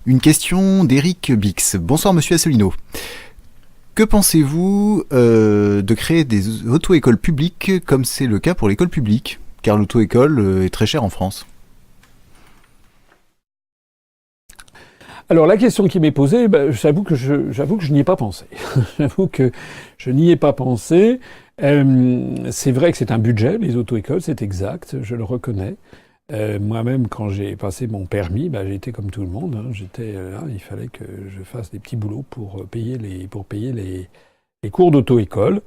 Une question d'Éric Bix. Bonsoir Monsieur Asselineau. Que pensez-vous de créer des auto-écoles publiques comme c'est le cas pour l'école publique? Car l'auto-école est très chère en France. Alors la question qui m'est posée, j'avoue que je n'y ai pas pensé. J'avoue que je n'y ai pas pensé. C'est vrai que c'est un budget, les auto-écoles, c'est exact, je le reconnais. Moi-même, quand j'ai passé mon permis, j'étais comme tout le monde. Hein, il fallait que je fasse des petits boulots pour payer les cours d'auto-école.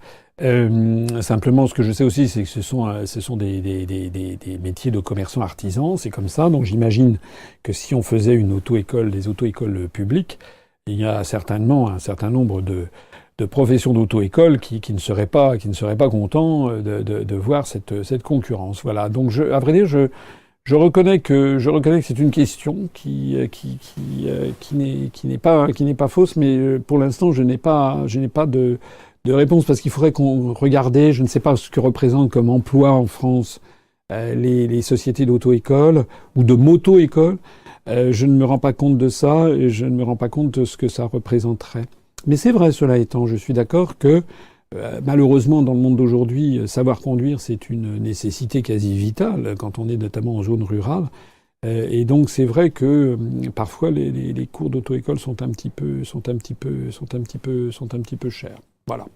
Simplement, ce que je sais aussi, c'est que ce sont des métiers de commerçants artisans. C'est comme ça. Donc, j'imagine que si on faisait des auto-écoles publiques, il y a certainement un certain nombre de professions d'auto-école qui ne seraient pas contents de voir cette concurrence. Voilà. Donc, à vrai dire, je reconnais que c'est une question qui n'est pas fausse, mais pour l'instant, je n'ai pas de réponse, parce qu'il faudrait qu'on regardait, je ne sais pas ce que représentent comme emploi en France les sociétés d'auto-école ou de moto-école. Je ne me rends pas compte de ça, et je ne me rends pas compte de ce que ça représenterait. Mais c'est vrai, cela étant, je suis d'accord que malheureusement, dans le monde d'aujourd'hui, savoir conduire, c'est une nécessité quasi vitale quand on est notamment en zone rurale. Et donc c'est vrai que parfois les cours d'auto-école sont un petit peu chers. Voilà.